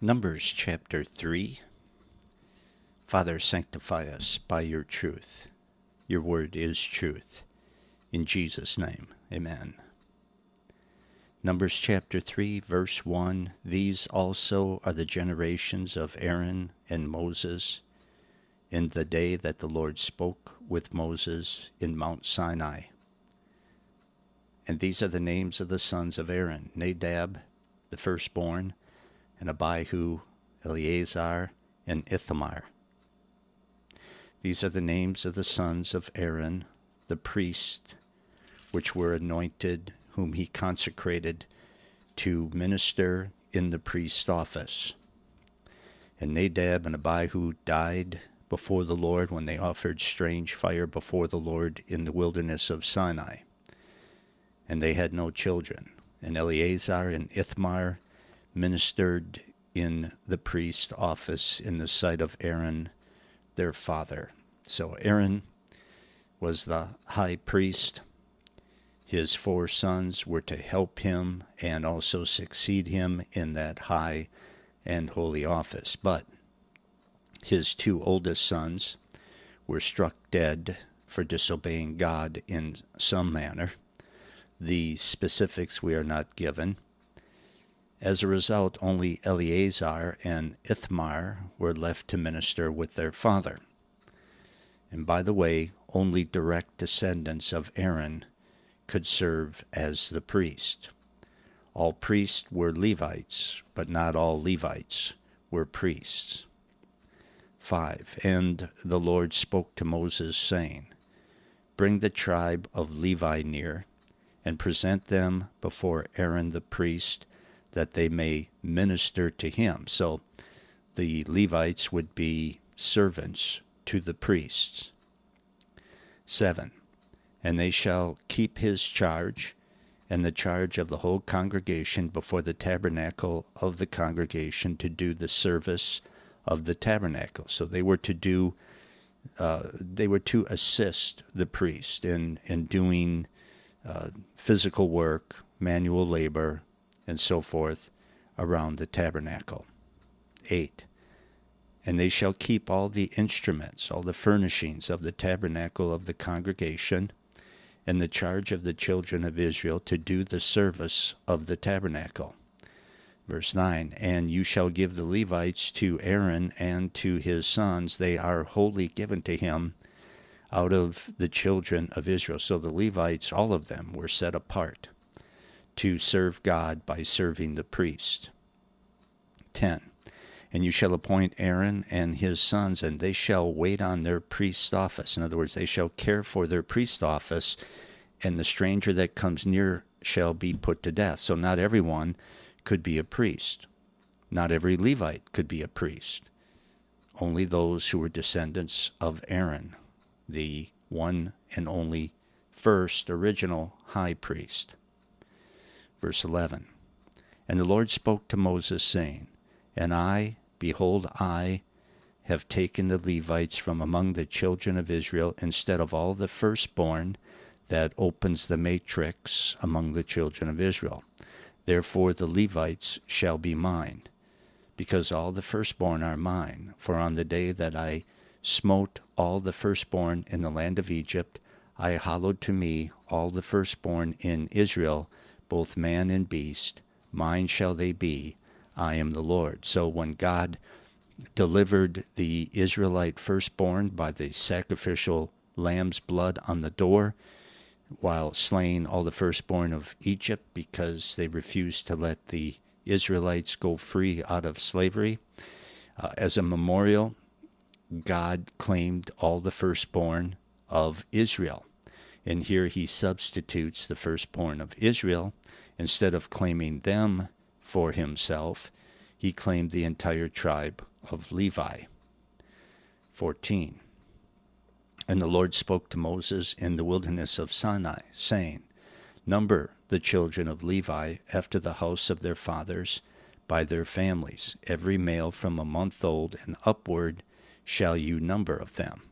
Numbers chapter 3. Father, sanctify us by your truth. Your word is truth. In Jesus' name, amen. Numbers chapter 3, verse 1. These also are the generations of Aaron and Moses in the day that the Lord spoke with Moses in Mount Sinai. And these are the names of the sons of Aaron: Nadab, the firstborn, and Abihu, Eleazar, and Ithamar. These are the names of the sons of Aaron, the priest, which were anointed, whom he consecrated to minister in the priest's office. And Nadab and Abihu died before the Lord when they offered strange fire before the Lord in the wilderness of Sinai. And they had no children. And Eleazar and Ithamar ministered in the priest's office in the sight of Aaron, their father. So Aaron was the high priest. His 4 sons were to help him and also succeed him in that high and holy office. But his 2 oldest sons were struck dead for disobeying God in some manner. The specifics we are not given. As a result, only Eleazar and Ithamar were left to minister with their father. And by the way, only direct descendants of Aaron could serve as the priest. All priests were Levites, but not all Levites were priests. 5. And the Lord spoke to Moses, saying, Bring the tribe of Levi near, and present them before Aaron the priest, that they may minister to him. So the Levites would be servants to the priests. 7. And they shall keep his charge, and the charge of the whole congregation before the tabernacle of the congregation, to do the service of the tabernacle. So they were to assist the priest in doing physical work, manual labor, and so forth around the tabernacle. 8. And they shall keep all the instruments, all the furnishings of the tabernacle of the congregation, and the charge of the children of Israel to do the service of the tabernacle. Verse 9, And you shall give the Levites to Aaron and to his sons. They are wholly given to him out of the children of Israel. So the Levites, all of them, were set apart to serve God by serving the priest. 10. And you shall appoint Aaron and his sons, and they shall wait on their priest's office. In other words, they shall care for their priest's office, and the stranger that comes near shall be put to death. So not everyone could be a priest. Not every Levite could be a priest. Only those who were descendants of Aaron, the one and only first original high priest. Verse 11, And the Lord spoke to Moses, saying, And I, behold, I have taken the Levites from among the children of Israel, instead of all the firstborn that opens the matrix among the children of Israel. Therefore the Levites shall be mine, because all the firstborn are mine. For on the day that I smote all the firstborn in the land of Egypt, I hallowed to me all the firstborn in Israel, both man and beast. Mine shall they be. I am the Lord. So when God delivered the Israelite firstborn by the sacrificial lamb's blood on the door, while slaying all the firstborn of Egypt because they refused to let the Israelites go free out of slavery, as a memorial, God claimed all the firstborn of Israel. And here he substitutes the firstborn of Israel. Instead of claiming them for himself, he claimed the entire tribe of Levi. 14. And the Lord spoke to Moses in the wilderness of Sinai, saying, Number the children of Levi after the house of their fathers by their families. Every male from a month old and upward shall you number of them.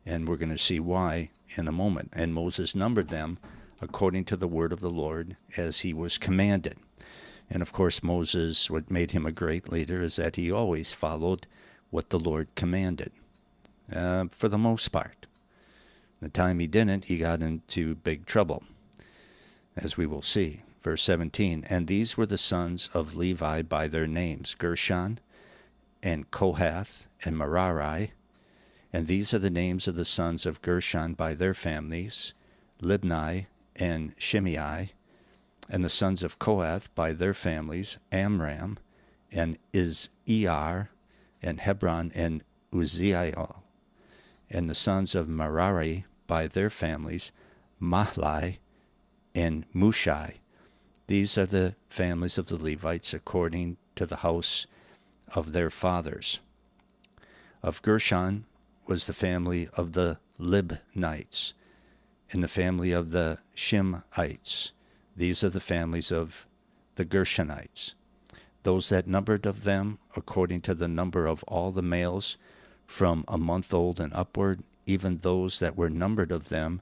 And we're going to see why in a moment. And Moses numbered them according to the word of the Lord as he was commanded. And of course, Moses, what made him a great leader is that he always followed what the Lord commanded, for the most part. The time he didn't, he got into big trouble, as we will see. Verse 17, and these were the sons of Levi by their names, Gershon and Kohath and Merari. And these are the names of the sons of Gershon by their families, Libni and Shimei. And the sons of Kohath by their families, Amram and Izihar and Hebron and Uzziel. And the sons of Merari by their families, Mahli and Mushai. These are the families of the Levites according to the house of their fathers. Of Gershon was the family of the Libnites, and the family of the Shimeites. These are the families of the Gershonites. Those that numbered of them, according to the number of all the males from a month old and upward, even those that were numbered of them,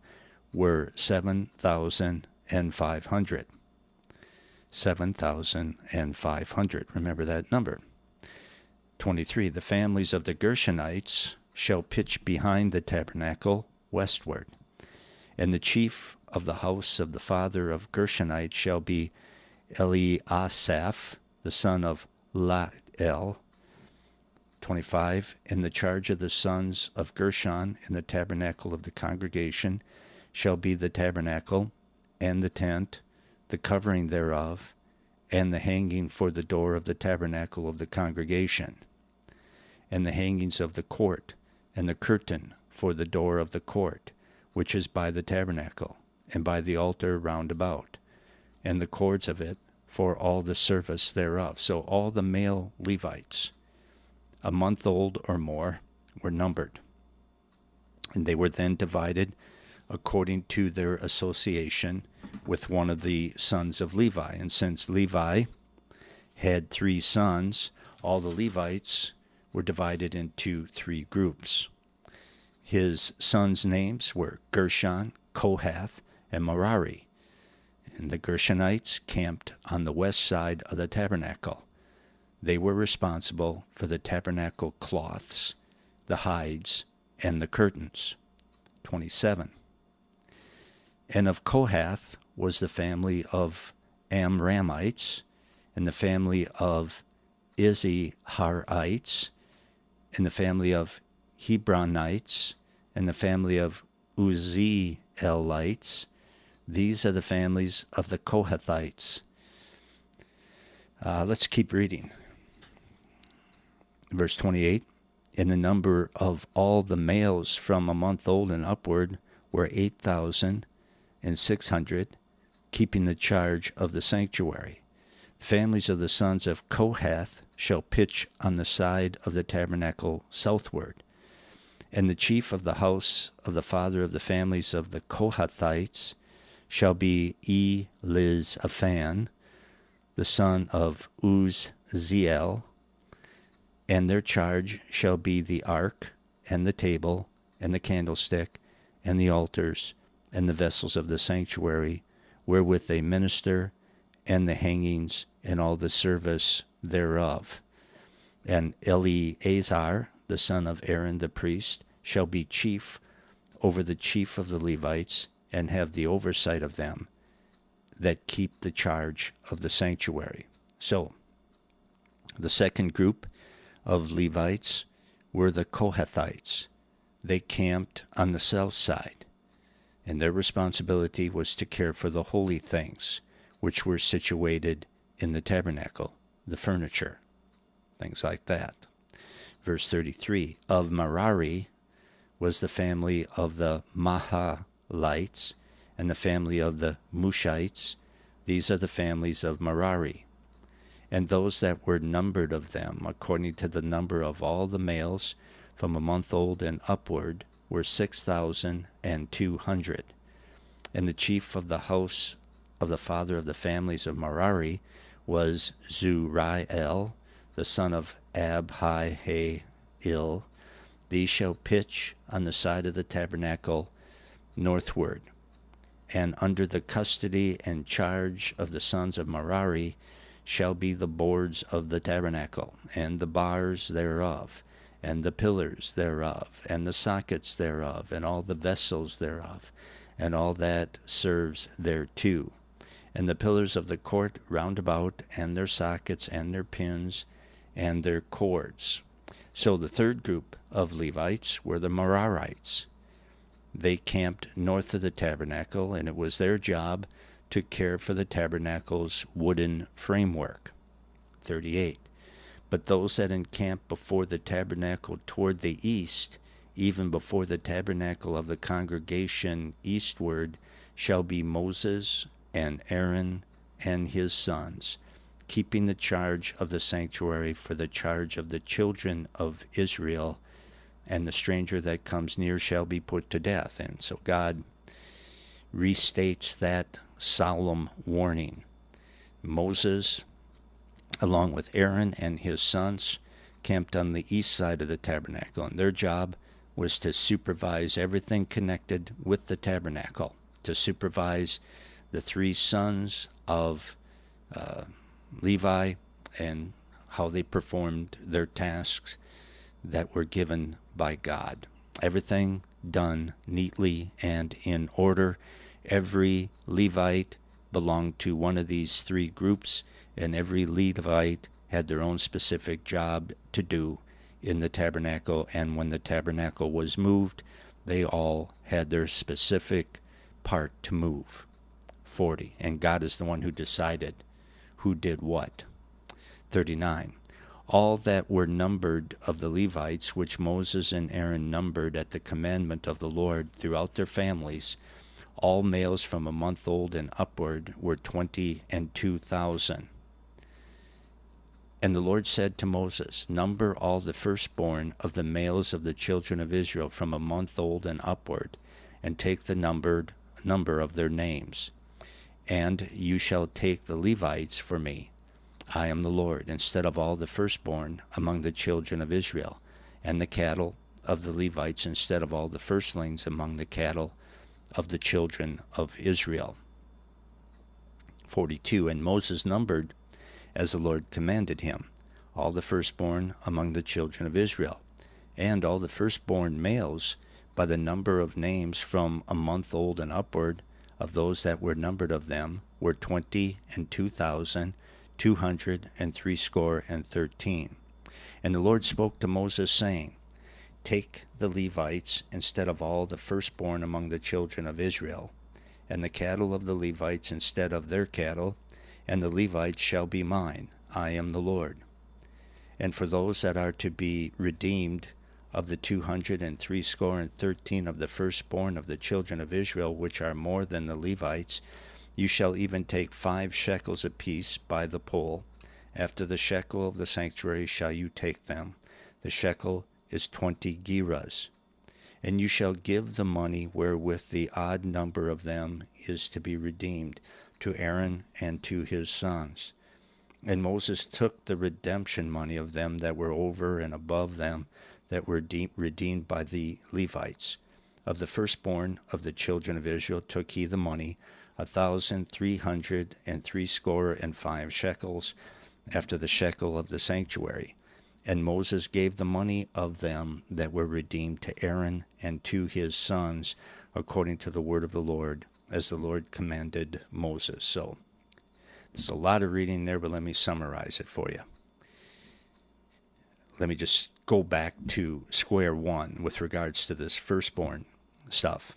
were 7,500. 7,500. Remember that number. 23. The families of the Gershonites shall pitch behind the tabernacle westward. And the chief of the house of the father of Gershonites shall be Eliasaph, the son of Lael. 25. In the charge of the sons of Gershon in the tabernacle of the congregation shall be the tabernacle and the tent, the covering thereof, and the hanging for the door of the tabernacle of the congregation, and the hangings of the court, and the curtain for the door of the court, which is by the tabernacle, and by the altar round about, and the cords of it for all the service thereof. So all the male Levites, a month old or more, were numbered. And they were then divided according to their association with one of the sons of Levi. And since Levi had 3 sons, all the Levites were divided into 3 groups. His sons' names were Gershon, Kohath, and Merari. And the Gershonites camped on the west side of the tabernacle. They were responsible for the tabernacle cloths, the hides, and the curtains. 27. And of Kohath was the family of Amramites, and the family of Iziharites, and the family of Hebronites, and the family of Uzzielites. These are the families of the Kohathites. Let's keep reading. Verse 28, and the number of all the males from a month old and upward were 8,600, keeping the charge of the sanctuary. The families of the sons of Kohath shall pitch on the side of the tabernacle southward. And the chief of the house of the father of the families of the Kohathites shall be Elizaphan, the son of Uzziel, and their charge shall be the ark, and the table, and the candlestick, and the altars, and the vessels of the sanctuary, wherewith they minister, and the hangings, and all the service thereof. And Eleazar, the son of Aaron the priest, shall be chief over the chief of the Levites, and have the oversight of them that keep the charge of the sanctuary. So, the second group of Levites were the Kohathites. They camped on the south side, and their responsibility was to care for the holy things, which were situated in the tabernacle, the furniture, things like that. Verse 33, of Merari was the family of the Mahalites, and the family of the Mushites. These are the families of Merari. And those that were numbered of them, according to the number of all the males from a month old and upward, were 6,200. And the chief of the house of the father of the families of Merari was Zuriel, the son of Abhihail. These shall pitch on the side of the tabernacle northward. And under the custody and charge of the sons of Merari shall be the boards of the tabernacle, and the bars thereof, and the pillars thereof, and the sockets thereof, and all the vessels thereof, and all that serves thereto, and the pillars of the court round about, and their sockets, and their pins, and their cords. So the third group of Levites were the Merarites. They camped north of the tabernacle, and it was their job to care for the tabernacle's wooden framework. 38. But those that encamp before the tabernacle toward the east, even before the tabernacle of the congregation eastward, shall be Moses and Aaron and his sons, keeping the charge of the sanctuary for the charge of the children of Israel, and the stranger that comes near shall be put to death. And so God restates that solemn warning. Moses, along with Aaron and his sons, camped on the east side of the tabernacle, and their job was to supervise everything connected with the tabernacle, to supervise the three sons of Levi and how they performed their tasks that were given by God. Everything done neatly and in order. Every Levite belonged to one of these three groups, and every Levite had their own specific job to do in the tabernacle, and when the tabernacle was moved, they all had their specific part to move. 40. And God is the one who decided who did what. 39. All that were numbered of the Levites, which Moses and Aaron numbered at the commandment of the Lord throughout their families, all males from a month old and upward, were 22,000. And the Lord said to Moses, Number all the firstborn of the males of the children of Israel from a month old and upward, and take the number of their names. And you shall take the Levites for me. I am the Lord, instead of all the firstborn among the children of Israel, and the cattle of the Levites instead of all the firstlings among the cattle of the children of Israel. 42. And Moses numbered, as the Lord commanded him, all the firstborn among the children of Israel, and all the firstborn males by the number of names from a month old and upward, of those that were numbered of them, were 22,213. And the Lord spoke to Moses, saying, Take the Levites instead of all the firstborn among the children of Israel, and the cattle of the Levites instead of their cattle, and the Levites shall be mine. I am the Lord. And for those that are to be redeemed of the 213 of the firstborn of the children of Israel, which are more than the Levites, you shall even take 5 shekels apiece by the poll. After the shekel of the sanctuary shall you take them. The shekel is 20 gerahs. And you shall give the money wherewith the odd number of them is to be redeemed to Aaron and to his sons. And Moses took the redemption money of them that were over and above them that were redeemed by the Levites. Of the firstborn of the children of Israel took he the money, 1,365 shekels, after the shekel of the sanctuary. And Moses gave the money of them that were redeemed to Aaron and to his sons, according to the word of the Lord, as the Lord commanded Moses. So there's a lot of reading there, but let me summarize it for you. Let me just go back to square one with regards to this firstborn stuff.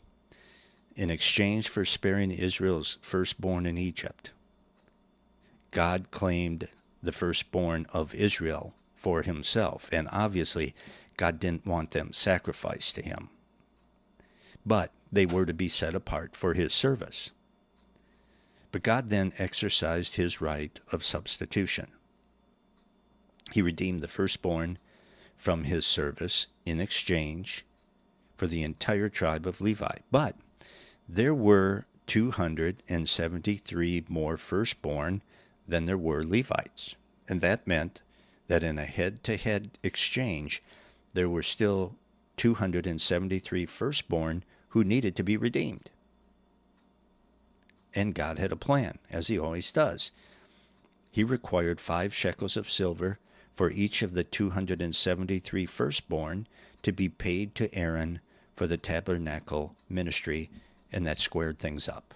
In exchange for sparing Israel's firstborn in Egypt, God claimed the firstborn of Israel for himself, and obviously God didn't want them sacrificed to him. But they were to be set apart for his service. But God then exercised his right of substitution. He redeemed the firstborn from his service in exchange for the entire tribe of Levi. But there were 273 more firstborn than there were Levites. And that meant that in a head-to-head exchange, there were still 273 firstborn who needed to be redeemed. And God had a plan, as he always does. he required 5 shekels of silver for each of the 273 firstborn to be paid to Aaron for the tabernacle ministry, and that squared things up.